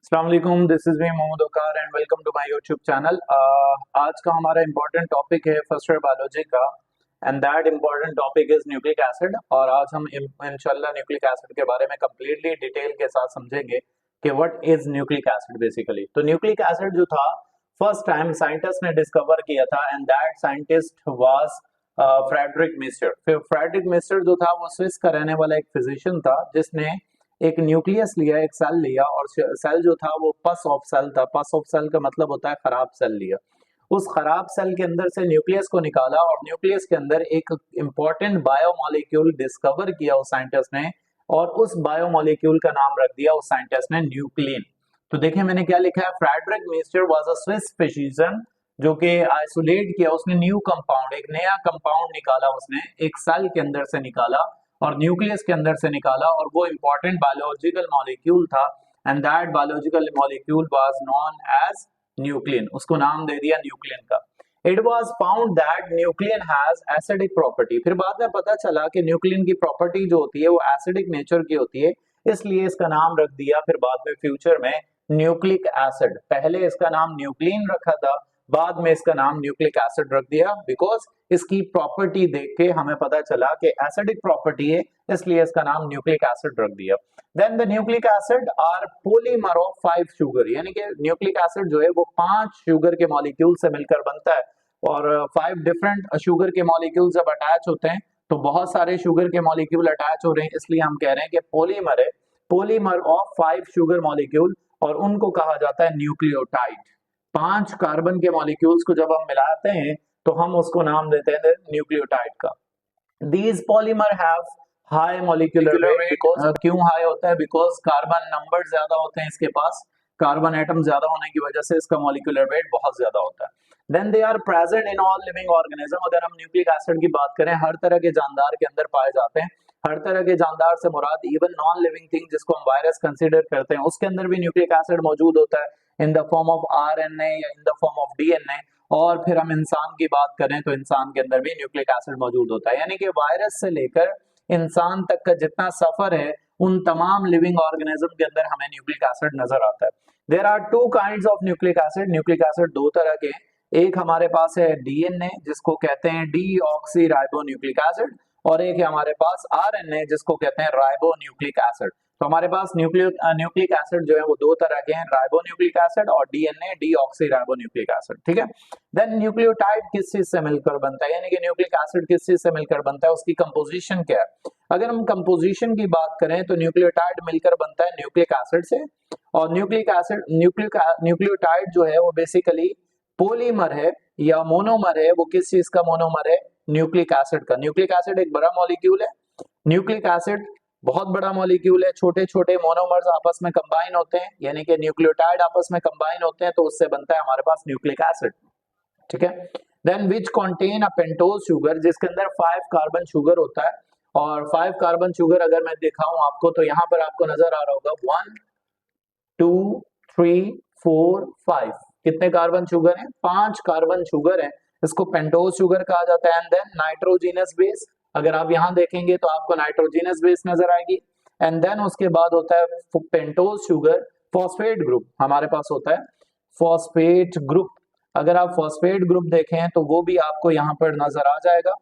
अस्सलाम वालेकुम, this is me Mohammad Waqar and welcome to my YouTube channel. आज का हमारा इम्पोर्टेंट टॉपिक है फर्स्ट ईयर बायोलॉजी का and that important topic is nucleic acid. और आज हम इंशाल्लाह न्यूक्लिक एसिड के बारे में कंप्लीटली डिटेल के साथ समझेंगे कि what is nucleic acid basically. तो न्यूक्लिक एसिड जो था फर्स्ट टाइम साइंटिस्ट ने डिस्कवर किया था and that scientist was Friedrich Miescher. फिर फ्रेडरिक मिस्टर जो था वो स्विस का रहने वाला एक फिजिशियन था जिसने एक न्यूक्लियस लिया, एक सेल लिया और सेल जो था वो पस ऑफ सेल था। पस ऑफ सेल का मतलब होता है खराब सेल लिया। उस खराब सेल के अंदर से न्यूक्लियस को निकाला और न्यूक्लियस के अंदर एक इंपॉर्टेंट बायोमोलिक्यूल डिस्कवर किया उस साइंटिस्ट ने और उस बायोमोलिक्यूल का नाम रख दिया उस साइंटिस्ट ने न्यूक्लिन। तो देखिए मैंने क्या लिखा है, Friedrich Miescher was a Swiss physician जो कि आइसोलेट किया, उसने न्यू कंपाउंड, एक नया कंपाउंड निकाला, उसने एक सेल के अंदर से निकाला और न्यूक्लियस के अंदर से निकाला और वो इंपॉर्टेंट बायोलॉजिकल मॉलिक्यूल था and that biological molecule was known as nuclein. उसको नाम दे दिया न्यूक्लिन का। It was found that nuclein has acidic property. फिर बाद में पता चला कि न्यूक्लियन की प्रॉपर्टी जो होती है वो एसिडिक नेचर की होती है, इसलिए इसका नाम रख दिया फिर बाद में फ्यूचर में न्यूक्लिक एसिड। पहले इसका नाम न्यूक्लिन रखा था, बाद में इसका नाम न्यूक्लिक एसिड रख दिया बिकॉज इसकी प्रॉपर्टी देख के हमें पता चला कि एसिडिक प्रॉपर्टी है, इसलिए इसका नाम न्यूक्लिक एसिड रख दिया। Then the nucleic acid are polymer of 5 sugar, यानी कि न्यूक्लिक एसिड जो है वो 5 शुगर के मॉलिक्यूल से मिलकर बनता है और 5 डिफरेंट शुगर के मॉलिक्यूल जब अटैच होते हैं तो बहुत सारे शुगर के मॉलिक्यूल अटैच हो रहे हैं, इसलिए हम कह रहे हैं कि पॉलीमर है, पॉलीमर ऑफ 5 शुगर मॉलिक्यूल और उनको कहा जाता है न्यूक्लियोटाइड। 5 कार्बन के मॉलिक्यूल्स को जब हम मिलाते हैं तो हम उसको नाम देते हैं न्यूक्लियोटाइड का। These polymer have high molecular weight because क्यों हाई होता है? बिकॉज कार्बन नंबर ज्यादा होते हैं इसके पास, कार्बन एटम ज्यादा होने की वजह से इसका मॉलिक्यूलर वेट बहुत ज्यादा होता है। Then they are present in all living organism. अगर हम न्यूक्लिक एसिड की बात करें, हर तरह के जानदार के अंदर पाए जाते हैं। हर तरह के जानदार से मुराद इवन नॉन लिविंग थिंग जिसको हम वायरस कंसीडर करते हैं उसके अंदर भी न्यूक्लिक एसिड मौजूद होता है in the form of RNA या in the form of DNA. और फिर हम इंसान की बात करें तो इंसान के अंदर भी न्यूक्लिक एसिड मौजूद होता है, यानी कि वायरस से लेकर इंसान तक का जितना सफर है उन तमाम लिविंग ऑर्गेनिज्म के अंदर हमें न्यूक्लिक एसिड नजर आता है। There are two kinds of nucleic acid. Nucleic acid दो तरह के हैं, एक हमारे पास है डीएनए जिसको कहते हैं डीऑक्सी राइबो न्यूक्लिक एसिड और एक है हमारे पास आरएनए जिसको कहते हैं राइबो न्यूक्लिक एसिड। तो हमारे पास न्यूक्लिक एसिड जो है वो दो तरह के हैं, राइबो न्यूक्लिक एसिड और DNA deoxy ribo nucleic acid, ठीक है। देन न्यूक्लियोटाइड किस चीज से मिलकर बनता है, यानी कि न्यूक्लिक एसिड किस चीज से मिलकर बनता है, उसकी कंपोजिशन क्या है। अगर हम कंपोजिशन की बात करें तो न्यूक्लियोटाइड मिलकर बनता है न्यूक्लिक एसिड से और न्यूक्लियोटाइड जो है वो बेसिकली पॉलीमर है या मोनोमर है। वो किस चीज का मोनोमर है? न्यूक्लिक एसिड का। न्यूक्लिक एसिड एक बड़ा मॉलिक्यूल है, न्यूक्लिक एसिड बहुत बड़ा मॉलिक्यूल है, छोटे छोटे मोनोमर्स आपस में कंबाइन होते हैं, यानी कि न्यूक्लियोटाइड आपस में कंबाइन होते हैं तो उससे बनता है हमारे पास न्यूक्लिक एसिड, ठीक है। Then which contain a pentose sugar, जिसके अंदर 5 कार्बन शुगर होता है और 5 कार्बन शुगर अगर मैं दिखाऊं आपको तो यहाँ पर आपको नजर आ रहा होगा 1 2 3 4 5 कितने कार्बन शुगर हैं? 5 कार्बन शुगर है, इसको पेंटोज शुगर कहा जाता है। एंड देन नाइट्रोजिनस बेस, अगर आप यहां देखेंगे तो आपको नाइट्रोजिनस बेस नजर आएगी। एंड देन उसके बाद होता है पेंटोज शुगर फॉस्फेट ग्रुप, हमारे पास होता है फॉस्फेट ग्रुप। अगर आप फॉस्फेट ग्रुप देखें तो वो भी आपको यहां पर नजर आ जाएगा,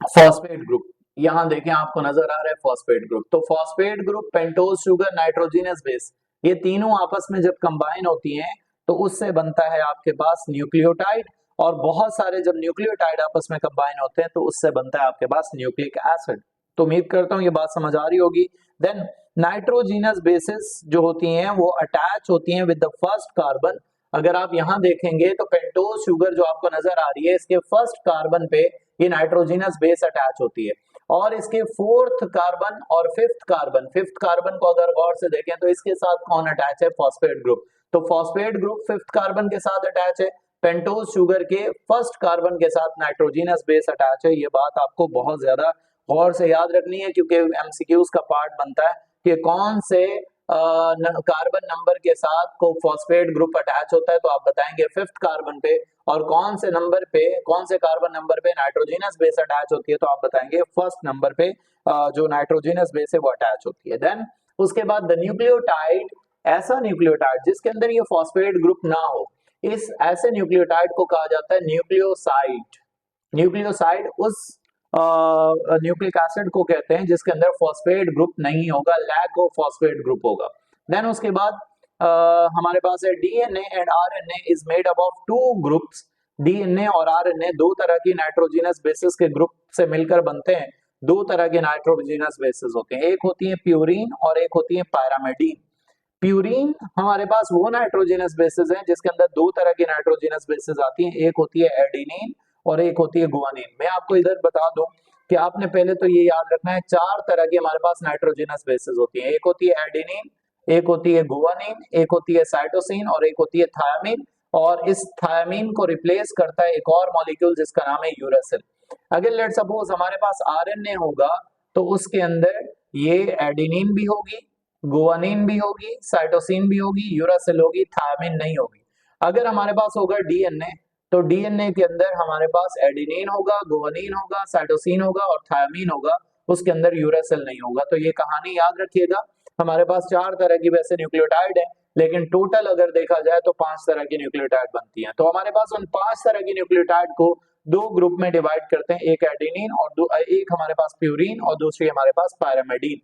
फॉस्फेट ग्रुप यहां देखें आपको नजर आ रहा है फॉस्फेट ग्रुप। तो phosphate group, pentose sugar, nitrogenous base, ये तीनों आपस में जब कंबाइन होती हैं तो उससे बनता है आपके पास न्यूक्लियोटाइड और बहुत सारे जब न्यूक्लियोटाइड आपस में कंबाइन होते हैं तो उससे बनता है आपके पास न्यूक्लिक एसिड। तो उम्मीद करता हूं ये बात समझ आ रही होगी। देन नाइट्रोजिनस बेसिस जो होती हैं वो अटैच होती हैं विद द फर्स्ट कार्बन। अगर आप यहां देखेंगे तो पेंटोज शुगर जो आपको नजर आ रही है इसके फर्स्ट कार्बन पे ये नाइट्रोजिनस बेस अटैच होती है और इसके फोर्थ कार्बन और फिफ्थ कार्बन को अगर गौर से देखें तो इसके साथ कौन अटैच है? Phosphate group. तो फॉस्फेट ग्रुप फिफ्थ कार्बन के साथ अटैच है, पेंटोज शुगर के फर्स्ट कार्बन के साथ नाइट्रोजिनस बेस अटैच है। ये बात आपको बहुत ज्यादा गौर से याद रखनी है क्योंकि एमसीक्यूज का पार्ट बनता है कि कौन से कार्बन नंबर के साथ को फॉस्फेट ग्रुप अटैच होता है, तो आप बताएंगे फिफ्थ कार्बन पे, और कौन से नंबर पे, कौन से कार्बन नंबर पे नाइट्रोजिनस बेस अटैच होती है तो आप बताएंगे फर्स्ट नंबर पे जो नाइट्रोजिनस बेस है वो अटैच होती है। देन उसके बाद द न्यूक्लियोटाइड ऐसा न्यूक्लियोटाइड जिसके अंदर ये फॉस्फेट ग्रुप ना हो, इस ऐसे न्यूक्लियोटाइड को कहा जाता है न्यूक्लियोसाइड। न्यूक्लियोसाइड उस न्यूक्लिक एसिड को कहते हैं जिसके अंदर फॉस्फेट ग्रुप नहीं होगा, लैक ऑफ फॉस्फेट ग्रुप होगा। देन उसके बाद हमारे पास है DNA and RNA is made up of two groups. DNA और आरएनए दो तरह की नाइट्रोजनस बेसिस के ग्रुप से मिलकर बनते हैं। दो तरह के नाइट्रोजनस बेसिस होते हैं, एक होती है प्यूरीन और एक होती है पैरामिडीन। प्यूरीन हमारे पास वो नाइट्रोजनस बेसिस है जिसके अंदर दो तरह की नाइट्रोजनस बेसिस आती हैं, एक होती है एडेनिन और एक होती है गुआनिन। मैं आपको इधर बता दूं कि आपने पहले तो ये याद रखना है, चार तरह की हमारे पास नाइट्रोजनस बेसिस होती हैं, एक होती है एडेनिन, एक होती है गुआनिन, एक होती है साइटोसिन और एक होती है थायमिन। और इस थायमिन को रिप्लेस करता है एक और मॉलिक्यूल जिसका नाम है यूरासिल। अगर लेट सपोज हमारे पास आरएनए होगा तो उसके अंदर ये एडेनिन भी होगी, गुआनिन भी होगी, साइटोसिन भी होगी, यूरासिल होगी, थायमिन नहीं होगी। अगर हमारे पास होगा डीएनए तो डीएनए के अंदर हमारे पास एडेनिन होगा, गुआनिन होगा, साइटोसिन होगा और थायमिन होगा, उसके अंदर यूरासिल नहीं होगा। तो ये कहानी याद रखिएगा, हमारे पास चार तरह की वैसे न्यूक्लियोटाइड है लेकिन टोटल अगर देखा जाए तो पांच तरह की न्यूक्लियोटाइड बनती हैं। तो हमारे पास उन पांच तरह की न्यूक्लियोटाइड को दो ग्रुप में डिवाइड करते हैं, एक एडेनिन और एक हमारे पास प्यूरीन और दूसरी हमारे पास पैरामिडीन।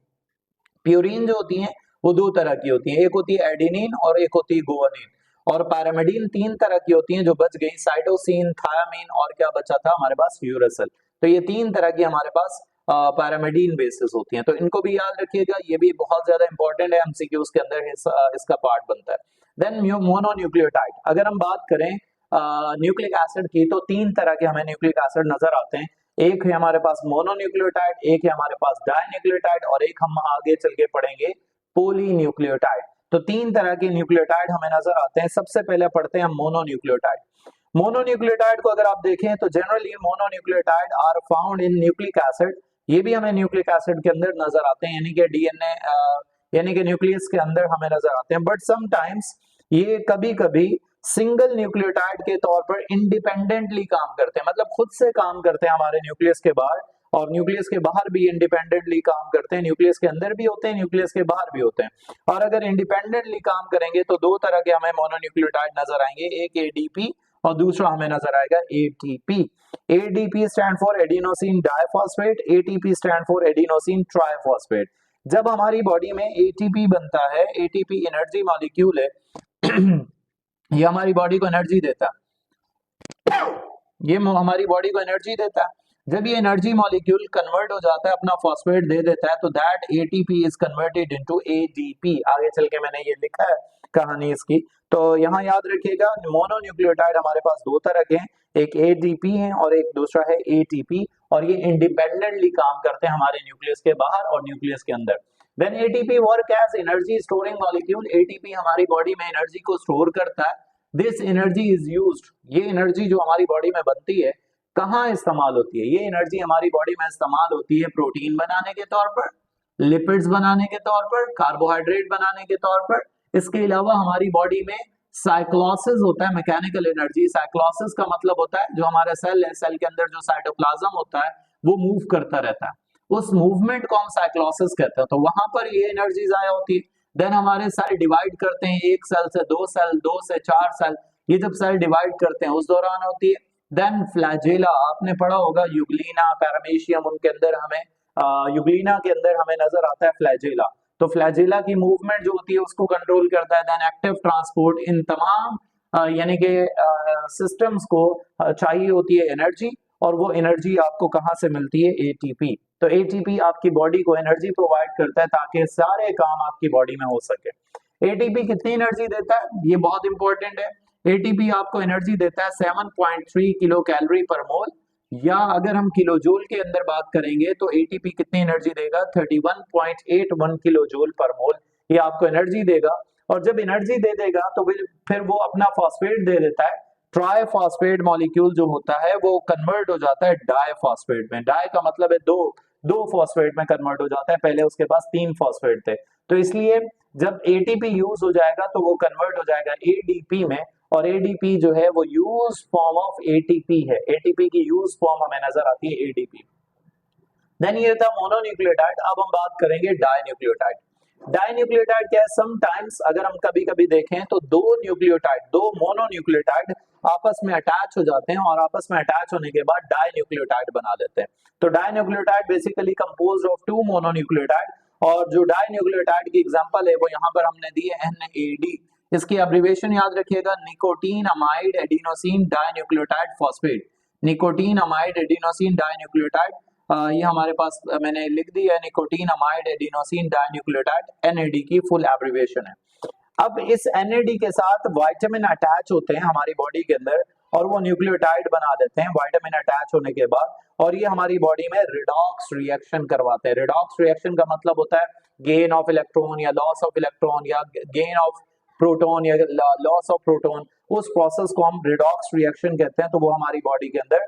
प्यूरीन जो होती है वो दो तरह की होती है, एक होती है एडेनिन और एक होती है गुआनिन। और पैरामिडीन तीन तरह की होती हैं जो बच गई, साइटोसिन, थायमिन और क्या बचा था हमारे पास, यूरासिल। तो ये तीन तरह की हमारे पास पैरामिडीन बेसिस होती हैं, तो इनको भी याद रखिएगा, ये भी बहुत ज्यादा इंपॉर्टेंट है, एमसीक्यूज के अंदर इसका पार्ट बनता है। देन मोनोन्यूक्लियोटाइड, अगर हम बात करें न्यूक्लिक एसिड की तो तीन तरह के हमें न्यूक्लिक एसिड नजर आते हैं, एक है हमारे पास मोनोन्यूक्लियोटाइड, एक है हमारे पास डाइन्यूक्लियोटाइड और एक हम आगे चल के पढ़ेंगे पॉलीन्यूक्लियोटाइड। तो तीन तरह के न्यूक्लियोटाइड हमें नजर आते हैं। सबसे पहले पढ़ते हैं मोनोन्यूक्लियोटाइड। मोनोन्यूक्लियोटाइड को अगर आप देखें तो generally mononucleotide are found in nucleic acid, ये भी हमें न्यूक्लिक एसिड के अंदर नजर आते हैं, यानी कि डीएनए यानी कि न्यूक्लियस के अंदर हमें नजर आते हैं। बट समटाइम्स ये कभी कभी सिंगल न्यूक्लियोटाइड के तौर पर इंडिपेंडेंटली काम करते हैं, मतलब खुद से काम करते हैं हमारे न्यूक्लियस के बाहर, और न्यूक्लियस के बाहर भी इंडिपेंडेंटली काम करते हैं, न्यूक्लियस के अंदर भी होते हैं, न्यूक्लियस के बाहर भी होते हैं। और अगर इंडिपेंडेंटली काम करेंगे तो दो तरह के हमें मोनोन्यूक्लियोटाइड नजर आएंगे, एक एडीपी और दूसरा हमें नजर आएगा ATP. ADP stand for adenosine diphosphate, ATP stand for adenosine triphosphate. जब हमारी बॉडी में एटीपी बनता है, एटीपी एनर्जी मॉलिक्यूल है ये हमारी बॉडी को एनर्जी देता है, ये हमारी बॉडी को एनर्जी देता है। जब ये एनर्जी मॉलिक्यूल कन्वर्ट हो जाता है, अपना फॉस्फेट दे देता है, तो that ATP is converted into ADP. आगे चल के मैंने ये लिखा है कहानी इसकी, तो यहाँ याद रखिएगा मोनोन्यूक्लियोटाइड हमारे पास दो तरह के हैं, एक एडीपी है और एक दूसरा है एटीपी, और ये इंडिपेंडेंटली काम करते हैं हमारे न्यूक्लियस के बाहर और न्यूक्लियस के अंदर। When ATP work as energy storing molecule, ATP हमारी बॉडी में एनर्जी को स्टोर करता है। This energy is used, ये एनर्जी जो हमारी बॉडी में बनती है कहाँ इस्तेमाल होती है, ये एनर्जी हमारी बॉडी में इस्तेमाल होती है प्रोटीन बनाने के तौर पर, लिपिड्स बनाने के तौर पर, कार्बोहाइड्रेट बनाने के तौर पर। इसके अलावा हमारी बॉडी में साइक्लोसिस होता है, मैकेनिकल एनर्जी। साइक्लोसिस का मतलब होता है जो हमारा सेल है, सेल के अंदर जो साइटोप्लाज्म होता है वो मूव करता रहता है, उस मूवमेंट को हम साइक्लोसिस कहते हैं। तो वहां पर ये एनर्जी जाया होती है। देन हमारे सेल डिवाइड करते हैं, एक सेल से दो सेल, दो से चार सेल, ये जब सेल डिवाइड करते हैं उस दौरान होती है। देन फ्लैजेला, आपने पढ़ा होगा यूग्लिना, पैरामीशियम, उनके अंदर हमें यूग्लिना के अंदर हमें नजर आता है फ्लैजेला। तो फ्लैजेला की मूवमेंट जो होती है उसको कंट्रोल करता है। देन एक्टिव ट्रांसपोर्ट, इन तमाम यानी कि सिस्टम्स को चाहिए होती है एनर्जी, और वो एनर्जी आपको कहाँ से मिलती है, एटीपी। तो एटीपी आपकी बॉडी को एनर्जी प्रोवाइड करता है ताकि सारे काम आपकी बॉडी में हो सके। एटीपी कितनी एनर्जी देता है, ये बहुत इंपॉर्टेंट है। एटीपी आपको एनर्जी देता है 7.3 किलो कैलोरी पर मोल, या अगर हम किलो जूल के अंदर बात करेंगे तो एटीपी कितनी एनर्जी देगा, 31.81 किलो जूल पर मोल, ये आपको एनर्जी देगा। और जब एनर्जी दे देगा तो फिर वो अपना फॉस्फेट दे देता है, ट्राइफॉस्फेट मॉलिक्यूल जो होता है वो कन्वर्ट हो जाता है डाइफॉस्फेट में। डाई का मतलब है दो, दो फॉस्फेट में कन्वर्ट हो जाता है, पहले उसके पास तीन फॉस्फेट थे। तो इसलिए जब एटीपी यूज हो जाएगा तो वो कन्वर्ट हो जाएगा एडीपी में, और एडीपी जो है वो यूज फॉर्म ऑफ एटीपी है, एटीपी की यूज फॉर्म हमें नजर आती है एडीपी। देन ये था मोनोन्यूक्लियोटाइड। अब हम बात करेंगे डाइन्यूक्लियोटाइड। डाइन्यूक्लियोटाइड क्या है? समटाइम्स अगर हम कभी कभी देखें तो दो न्यूक्लियोटाइड, दो मोनोन्यूक्लियोटाइड आपस में अटैच हो जाते हैं और आपस में अटैच होने के बाद डाइन्यूक्लियोटाइड बना देते हैं। तो dinucleotide basically composed of two mononucleotide, और जो डाइन्यूक्लियोटाइड की एग्जांपल है वो यहाँ पर हमने दी है NAD। इसकी एब्रिविएशन याद रखिएगा, nicotine amide adenosine dinucleotide phosphate. Nicotine amide adenosine dinucleotide, ये हमारे पास मैंने लिख दी है, nicotine amide adenosine dinucleotide NAD की फुल एब्रिविएशन है। अब इस NAD के साथ विटामिन अटैच होते हैं हमारी बॉडी के अंदर और वो न्यूक्लियोटाइड बना देते हैं विटामिन अटैच होने के बाद, और ये हमारी बॉडी में रिडॉक्स रिएक्शन करवाते हैं। रिडॉक्स रिएक्शन का मतलब होता है गेन ऑफ इलेक्ट्रॉन या लॉस ऑफ इलेक्ट्रॉन या गेन ऑफ प्रोटॉन या लॉस ऑफ प्रोटॉन, उस प्रोसेस को हम रिडॉक्स रिएक्शन कहते हैं। तो वो हमारी बॉडी के अंदर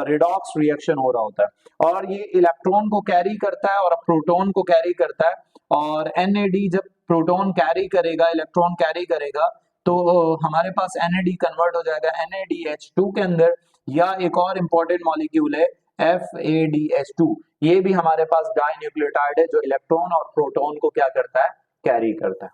रिडॉक्स रिएक्शन हो रहा होता है और ये इलेक्ट्रॉन को कैरी करता है और प्रोटॉन को कैरी करता है। और NAD जब प्रोटॉन कैरी करेगा, इलेक्ट्रॉन कैरी करेगा, तो हमारे पास NAD कन्वर्ट हो जाएगा NADH2 के अंदर, या एक और इंपॉर्टेंट मॉलिक्यूल है FADH2। ये भी हमारे पास डाइन्यूक्लियोटाइड है जो इलेक्ट्रॉन और प्रोटॉन को क्या करता है? कैरी करता है।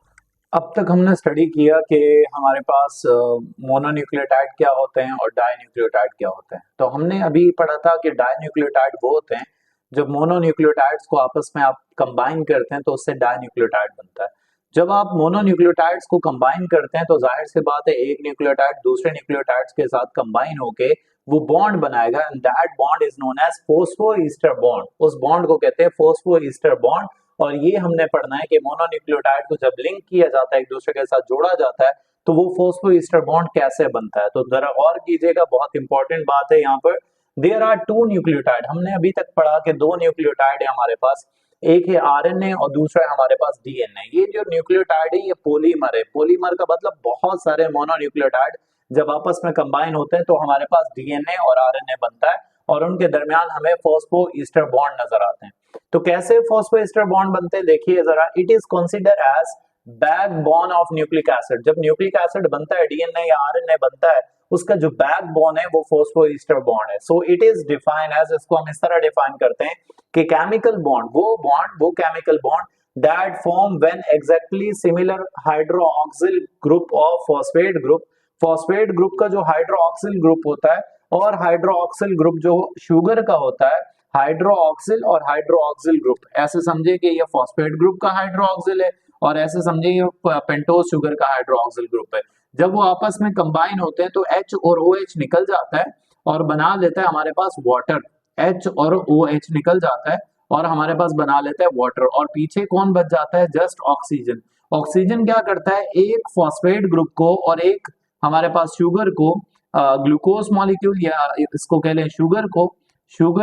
अब तक हमने स्टडी किया कि हमारे पास मोनोन्यूक्लियोटाइड क्या होते हैं और डाइन्यूक्लियोटाइड क्या होते हैं। तो हमने अभी पढ़ा था कि डाइन्यूक्लियोटाइड वो होते हैं जब मोनोन्यूक्लियोटाइड्स को आपस में आप कंबाइन करते हैं तो उससे डाइन्यूक्लियोटाइड बनता है। जब आप मोनोन्यूक्लियोटाइड्स को कंबाइन करते हैं तो जाहिर सी बात है एक न्यूक्लियोटाइड दूसरे न्यूक्लियोटाइड्स के साथ कंबाइन होके वो बॉन्ड बनाएगा, and that bond is known as phosphoester bond. उस बॉन्ड को कहते हैं फोस्फोईस्टर बॉन्ड। और ये हमने पढ़ना है कि मोनोन्यूक्लियोटाइड को जब लिंक किया जाता है, एक दूसरे के साथ जोड़ा जाता है, तो वो फोस्फोईस्टर बॉन्ड कैसे बनता है। तो जरा गौर कीजिएगा, बहुत इंपॉर्टेंट बात है यहाँ पर। There are two nucleotide. हमने अभी तक पढ़ा कि दो न्यूक्लियोटाइड है हमारे पास, एक है RNA और दूसरा है हमारे पास DNA। ये जो न्यूक्लियोटाइड है ये पोलीमर है। पोलीमर का मतलब बहुत सारे मोनोन्यूक्लियोटाइड जब आपस में कंबाइन होते हैं तो हमारे पास DNA और RNA बनता है और उनके दरमियान हमें फोस्फोईस्टर बॉन्ड नजर आते हैं। तो कैसे फोस्फोईस्टर बॉन्ड बनते हैं देखिए जरा। It is consider as backbone of nucleic acid. जब न्यूक्लिक एसिड बनता है, DNA या RNA बनता है, उसका जो बैकबोन है वो फोस्फोईस्टर बॉन्ड है। So it is define as, इसको हम इस तरह डिफाइन करते हैं कि केमिकल बॉन्ड, वो chemical bond that form when exactly similar hydroxyl group of phosphate group। Phosphate group का जो हाइड्रोक्सिल ग्रुप होता है और हाइड्रोक्सिल ग्रुप जो शुगर का होता है, हाइड्रोक्सिल और हाइड्रोक्सिल ग्रुप, ऐसे समझे कि ये फॉस्फेट ग्रुप का हाइड्रोक्सिल है और ऐसे समझे ये पेंटोज शुगर का हाइड्रोक्सिल ग्रुप है। जब वो आपस में कंबाइन होते हैं तो H और OH निकल जाता है और बना लेता है हमारे पास वाटर। H और OH निकल जाता है और हमारे पास बना लेता है वाटर, और पीछे कौन बच जाता है? Just oxygen. ऑक्सीजन क्या करता है? एक फॉस्फेट ग्रुप को और एक हमारे पास शुगर को, ग्लूकोज मॉलिक्यूल या इसको कह लें शुगर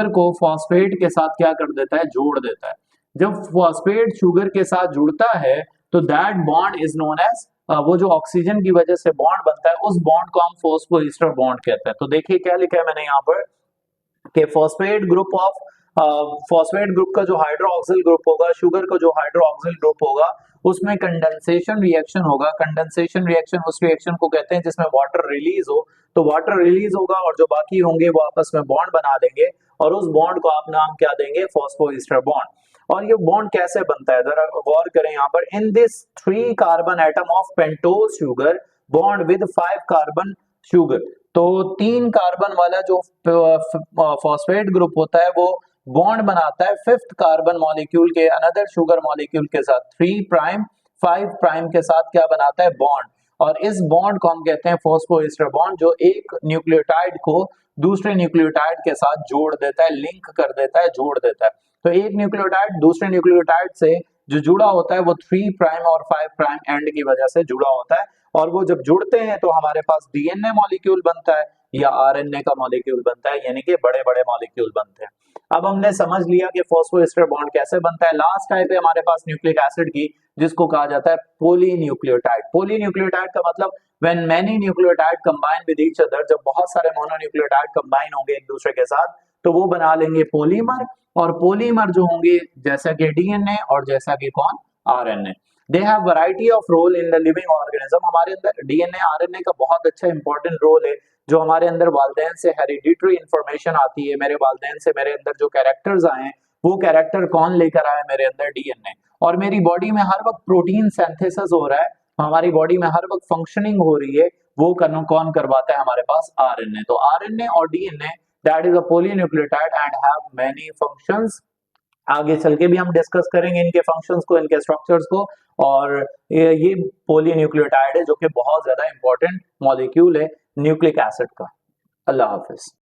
को फॉस्फेट के साथ क्या कर देता है? जोड़ देता है। जब फॉस्फेट शुगर के साथ जुड़ता है तो that bond is known as, वो जो ऑक्सीजन की वजह से बॉन्ड बनता है उस बॉन्ड को हम फोस्फोईस्टर बॉन्ड कहते हैं। तो देखिए क्या लिखा है मैंने यहाँ पर कि फॉस्फेट ग्रुप का जो हाइड्रोक्सिल ग्रुप होगा, शुगर का जो हाइड्रोक्सिल ग्रुप होगा, उसमें कंडेंसेशन रिएक्शन होगा। कंडेंसेशन रिएक्शन उस रिएक्शन को कहते हैं जिसमें वाटर रिलीज हो। तो वाटर रिलीज होगा और जो बाकी होंगे वो आपस में बॉन्ड बना देंगे और उस बॉन्ड को आप नाम क्या देंगे? फोस्फोईस्टर बॉन्ड। और ये बॉन्ड कैसे बनता है जरा गौर करें यहाँ पर। In this 3 carbon atom of pentose sugar bond with 5 carbon sugar. तो 3 कार्बन वाला जो फॉस्फेट ग्रुप होता है वो बॉन्ड बनाता है 5th कार्बन मॉलिक्यूल के अनदर शुगर मॉलिक्यूल के साथ। 3 प्राइम 5 प्राइम के साथ क्या बनाता है? बॉन्ड। और इस बॉन्ड को हम कहते हैं फोस्फोईस्टर बॉन्ड, जो एक न्यूक्लियोटाइड को दूसरे न्यूक्लियोटाइड के साथ जोड़ देता है, लिंक कर देता है, जोड़ देता है। तो एक न्यूक्लियोटाइड दूसरे न्यूक्लियोटाइड से जो जुड़ा होता है वो 3 प्राइम और 5 प्राइम एंड की वजह से जुड़ा होता है, और वो जब जुड़ते हैं तो हमारे पास DNA मॉलिक्यूल बनता है या RNA का मॉलिक्यूल बनता है, यानी कि बड़े बड़े मॉलिक्यूल बनते हैं। अब हमने समझ लिया कि फोस्फोईस्टर बॉन्ड कैसे बनता है। लास्ट टाइप है हमारे पास न्यूक्लिक एसिड की, जिसको कहा जाता है पॉलीन्यूक्लियोटाइड। पॉलीन्यूक्लियोटाइड का मतलब when many nucleotide combine with each other, जब बहुत सारे मोनोन्यूक्लियोटाइड कंबाइन होंगे एक दूसरे के साथ तो वो बना लेंगे पॉलीमर। और पॉलीमर जो होंगे जैसा कि DNA और जैसा कि कौन? RNA। They have variety of role in the living organism. हमारे अंदर DNA RNA का बहुत अच्छा इंपॉर्टेंट रोल है। जो हमारे अंदर वालिदैन से हेरिडिटरी इंफॉर्मेशन आती है, मेरे वालिदैन से मेरे अंदर जो कैरेक्टर्स आए हैं वो कैरेक्टर कौन लेकर आया? मेरे अंदर DNA। और मेरी बॉडी में हर वक्त प्रोटीन सिंथेसिस हो रहा है, हमारी बॉडी में हर वक्त फंक्शनिंग हो रही है, वो कौन करवाता है? हमारे पास आरएनए। तो आरएनए और DNA that is a polynucleotide and have many functions. आगे चल के भी हम डिस्कस करेंगे इनके फंक्शंस को, इनके स्ट्रक्चर्स को। और ये पॉलीन्यूक्लियोटाइड है जो कि बहुत ज्यादा इंपॉर्टेंट मॉलिक्यूल है न्यूक्लिक एसिड का। अल्लाह हाफिज।